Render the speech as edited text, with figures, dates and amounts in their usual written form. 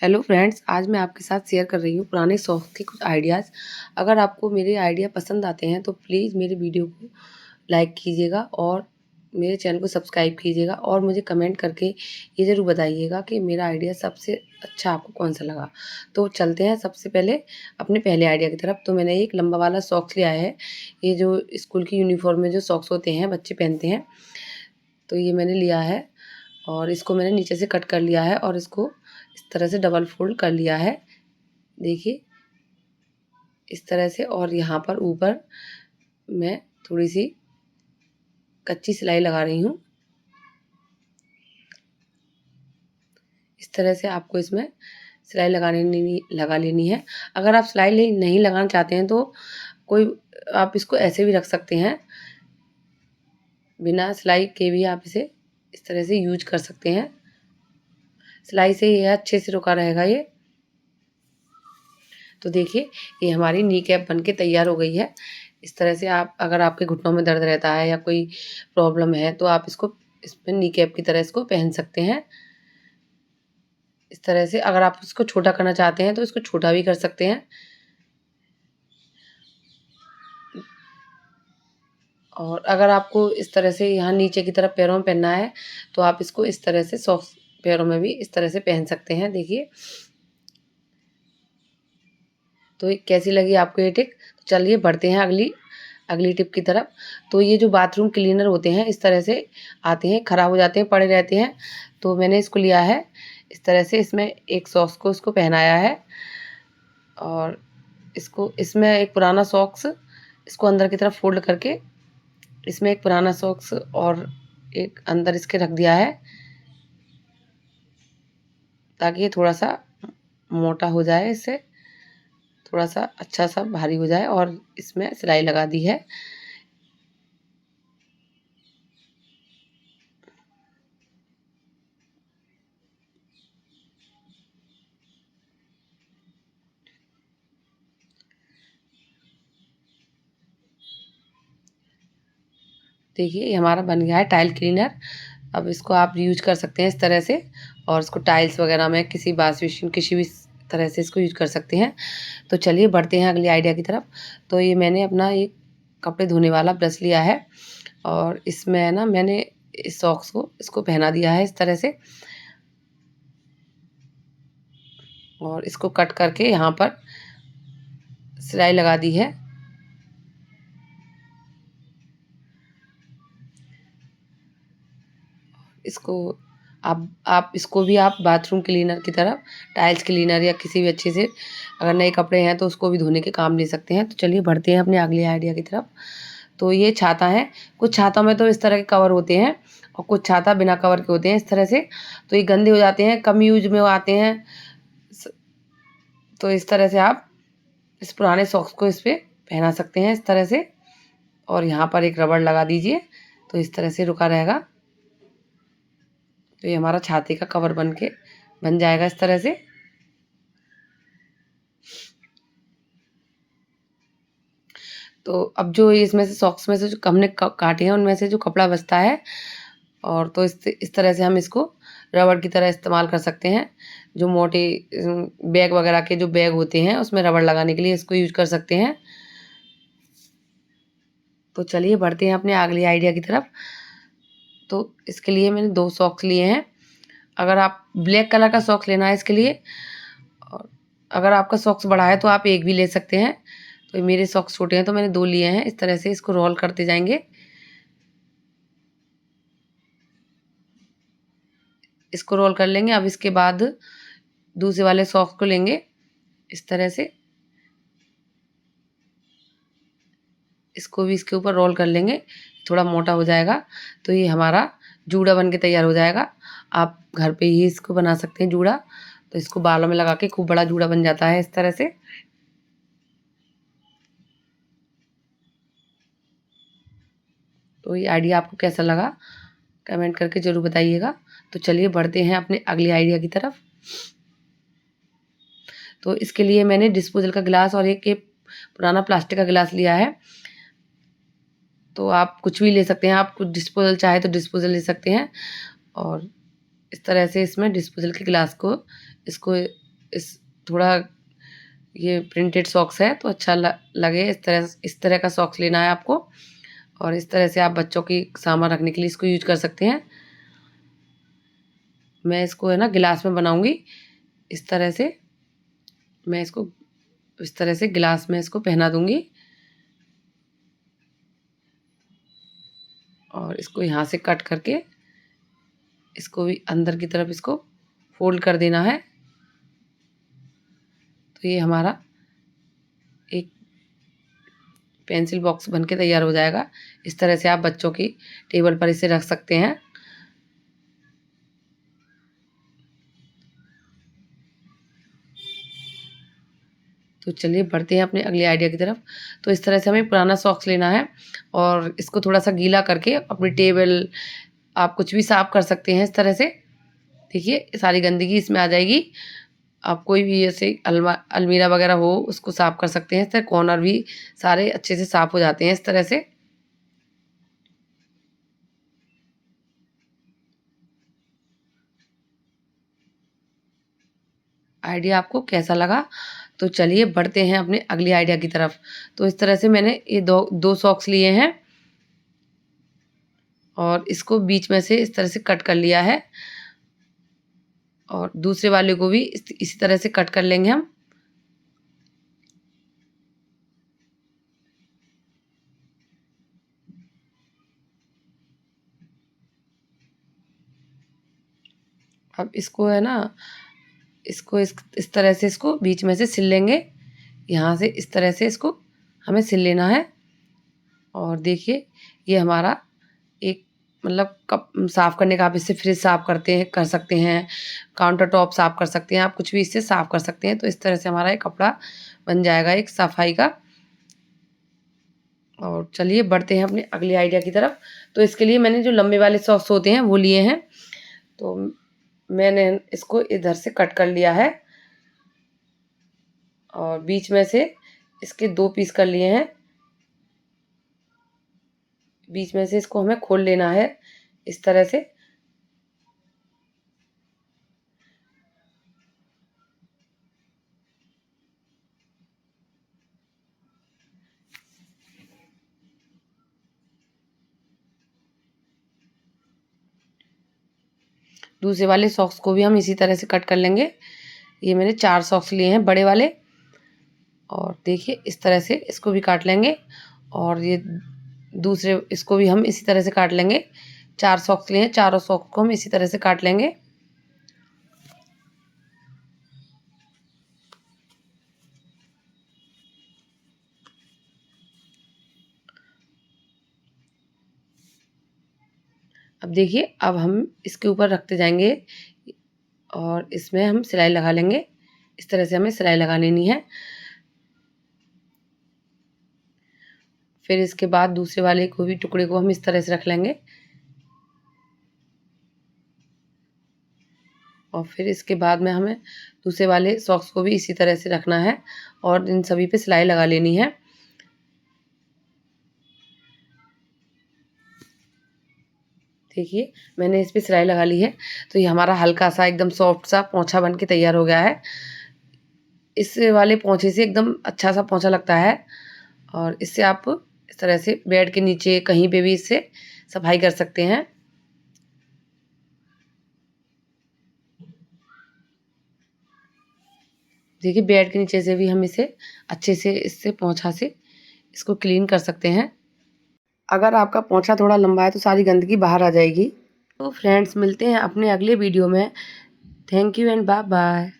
Hello friends, आज मैं आपके साथ शेयर कर रही हूँ पुराने शौक के कुछ आइडियाज़। अगर आपको मेरे आइडिया पसंद आते हैं तो प्लीज़ मेरे वीडियो को लाइक कीजिएगा और मेरे चैनल को सब्सक्राइब कीजिएगा और मुझे कमेंट करके ये ज़रूर बताइएगा कि मेरा आइडिया सबसे अच्छा आपको कौन सा लगा। तो चलते हैं सबसे पहले अपने पहले आइडिया की तरफ। तो मैंने एक लंबा वाला सॉक्स लिया है। ये जो स्कूल की यूनिफॉर्म में जो सॉक्स होते हैं बच्चे पहनते हैं, तो ये मैंने लिया है और इसको मैंने नीचे से कट कर लिया है और इसको इस तरह से डबल फोल्ड कर लिया है। देखिए इस तरह से, और यहाँ पर ऊपर मैं थोड़ी सी कच्ची सिलाई लगा रही हूँ। इस तरह से आपको इसमें सिलाई लगा लेनी है। अगर आप सिलाई नहीं लगाना चाहते हैं तो आप इसको ऐसे भी रख सकते हैं, बिना सिलाई के भी आप इसे इस तरह से यूज कर सकते हैं। सिलाई से ये अच्छे से रुका रहेगा ये। तो देखिए ये हमारी नी कैप बन के तैयार हो गई है। इस तरह से आप, अगर आपके घुटनों में दर्द रहता है या कोई प्रॉब्लम है तो आप इसको इसमें नी कैप की तरह इसको पहन सकते हैं। इस तरह से अगर आप इसको छोटा करना चाहते हैं तो इसको छोटा भी कर सकते हैं। और अगर आपको इस तरह से यहाँ नीचे की तरफ पैरों में पहनना है तो आप इसको इस तरह से सॉफ्ट पैरों में भी इस तरह से पहन सकते हैं। देखिए तो ये कैसी लगी आपको ये टिप। तो चलिए बढ़ते हैं अगली टिप की तरफ। तो ये जो बाथरूम क्लीनर होते हैं इस तरह से आते हैं, ख़राब हो जाते हैं, पड़े रहते हैं। तो मैंने इसको लिया है इस तरह से, इसमें एक सॉक्स को इसको पहनाया है और इसमें एक पुराना सॉक्स इसको अंदर की तरफ फोल्ड करके इसमें एक पुराना सॉक्स और एक अंदर इसके रख दिया है, ताकि ये थोड़ा सा मोटा हो जाए, इससे थोड़ा सा अच्छा सा भारी हो जाए। और इसमें सिलाई लगा दी है। देखिए ये हमारा बन गया है टाइल क्लीनर। अब इसको आप यूज कर सकते हैं इस तरह से, और इसको टाइल्स वगैरह में, किसी वॉश बेसिन, किसी भी तरह से इसको यूज कर सकते हैं। तो चलिए बढ़ते हैं अगले आइडिया की तरफ। तो ये मैंने अपना एक कपड़े धोने वाला ब्रश लिया है और इसमें ना मैंने इस सॉक्स को इसको पहना दिया है इस तरह से, और इसको कट करके यहाँ पर सिलाई लगा दी है। इसको आप इसको भी आप बाथरूम क्लीनर की तरफ, टाइल्स क्लीनर या किसी भी अच्छे से, अगर नए कपड़े हैं तो उसको भी धोने के काम ले सकते हैं। तो चलिए बढ़ते हैं अपने अगले आइडिया की तरफ। तो ये छाता है। कुछ छाता में तो इस तरह के कवर होते हैं और कुछ छाता बिना कवर के होते हैं इस तरह से। तो ये गंदे हो जाते हैं, कम यूज में वो आते हैं। तो इस तरह से आप इस पुराने सॉक्स को इस पर पहना सकते हैं इस तरह से, और यहाँ पर एक रबड़ लगा दीजिए तो इस तरह से रुका रहेगा। तो ये हमारा छाती का कवर बन जाएगा इस तरह से। तो अब जो इसमें से सॉक्स में से जो हमने काटे हैं उनमें से जो कपड़ा बचता है, और तो इस तरह से हम इसको रबड़ की तरह इस्तेमाल कर सकते हैं। जो मोटे बैग वगैरह के जो बैग होते हैं उसमें रबड़ लगाने के लिए इसको यूज कर सकते हैं। तो चलिए बढ़ते हैं अपने अगले आइडिया की तरफ। तो इसके लिए मैंने 2 सॉक्स लिए हैं। अगर आप ब्लैक कलर का सॉक्स लेना है इसके लिए, और अगर आपका सॉक्स बड़ा है तो आप एक भी ले सकते हैं। तो मेरे सॉक्स छोटे हैं तो मैंने 2 लिए हैं। इस तरह से इसको रोल करते जाएंगे। इसको रोल कर लेंगे। अब इसके बाद दूसरे वाले सॉक्स को लेंगे इस तरह से, इसको भी इसके ऊपर रोल कर लेंगे, थोड़ा मोटा हो जाएगा। तो ये हमारा जूड़ा बन के तैयार हो जाएगा। आप घर पे ही इसको बना सकते हैं जूड़ा। तो इसको बालों में लगा के खूब बड़ा जूड़ा बन जाता है इस तरह से। तो ये आइडिया आपको कैसा लगा कमेंट करके ज़रूर बताइएगा। तो चलिए बढ़ते हैं अपने अगले आइडिया की तरफ। तो इसके लिए मैंने डिस्पोजल का गिलास और एक ये पुराना प्लास्टिक का गिलास लिया है। तो आप कुछ भी ले सकते हैं, आप कुछ डिस्पोजल चाहे तो डिस्पोजल ले सकते हैं। और इस तरह से इसमें डिस्पोजल के गिलास को इसको इस थोड़ा ये प्रिंटेड सॉक्स है तो अच्छा लगे, इस तरह का सॉक्स लेना है आपको। और इस तरह से आप बच्चों की सामान रखने के लिए इसको यूज कर सकते हैं। मैं इसको है ना गिलास में बनाऊंगी। इस तरह से मैं इसको इस तरह से गिलास में इसको पहना दूंगी और इसको यहाँ से कट करके इसको भी अंदर की तरफ इसको फोल्ड कर देना है। तो ये हमारा एक पेंसिल बॉक्स बनके तैयार हो जाएगा। इस तरह से आप बच्चों की टेबल पर इसे रख सकते हैं। तो चलिए बढ़ते हैं अपने अगले आइडिया की तरफ। तो इस तरह से हमें पुराना सॉक्स लेना है और इसको थोड़ा सा गीला करके अपनी टेबल आप कुछ भी साफ कर सकते हैं। इस तरह से देखिए सारी गंदगी इसमें आ जाएगी। आप कोई भी ऐसे अलमीरा वगैरह हो उसको साफ कर सकते हैं। इस तरह कॉर्नर भी सारे अच्छे से साफ हो जाते हैं इस तरह से। आइडिया आपको कैसा लगा? तो चलिए बढ़ते हैं अपने अगले आइडिया की तरफ। तो इस तरह से मैंने ये दो सॉक्स लिए हैं और इसको बीच में से इस तरह से कट कर लिया है और दूसरे वाले को भी इसी तरह से कट कर लेंगे हम। अब इसको है ना इसको इस तरह से इसको बीच में से सिल लेंगे। यहाँ से इस तरह से इसको हमें सिल लेना है। और देखिए ये हमारा एक मतलब कप साफ़ करने का, आप इससे फ्रिज साफ़ कर सकते हैं, काउंटर टॉप साफ़ कर सकते हैं, आप कुछ भी इससे साफ़ कर सकते हैं। तो इस तरह से हमारा एक कपड़ा बन जाएगा एक सफाई का। और चलिए बढ़ते हैं अपने अगले आइडिया की तरफ। तो इसके लिए मैंने जो लंबे वाले सॉक्स होते हैं वो लिए हैं। तो मैंने इसको इधर से कट कर लिया है और बीच में से इसके 2 पीस कर लिए हैं। बीच में से इसको हमें खोल लेना है इस तरह से। दूसरे वाले सॉक्स को भी हम इसी तरह से कट कर लेंगे। ये मैंने 4 सॉक्स लिए हैं बड़े वाले और देखिए इस तरह से इसको भी काट लेंगे और ये दूसरे इसको भी हम इसी तरह से काट लेंगे। 4 सॉक्स लिए हैं, चारों सॉक्स को हम इसी तरह से काट लेंगे। अब देखिए अब हम इसके ऊपर रखते जाएंगे और इसमें हम सिलाई लगा लेंगे। इस तरह से हमें सिलाई लगा लेनी है। फिर इसके बाद दूसरे वाले को भी टुकड़े को हम इस तरह से रख लेंगे और फिर इसके बाद में हमें दूसरे वाले सॉक्स को भी इसी तरह से रखना है और इन सभी पे सिलाई लगा लेनी है। देखिए मैंने इस पे सिलाई लगा ली है। तो ये हमारा हल्का सा एकदम सॉफ्ट सा पोंछा बन के तैयार हो गया है। इस वाले पोंछे से एकदम अच्छा सा पोंछा लगता है और इससे आप इस तरह से बेड के नीचे कहीं पे भी इससे सफाई कर सकते हैं। देखिए बेड के नीचे से भी हम इसे अच्छे से इससे पोंछा से इसको क्लीन कर सकते हैं। अगर आपका पोंछा थोड़ा लंबा है तो सारी गंदगी बाहर आ जाएगी। तो फ्रेंड्स मिलते हैं अपने अगले वीडियो में। Thank you and bye bye.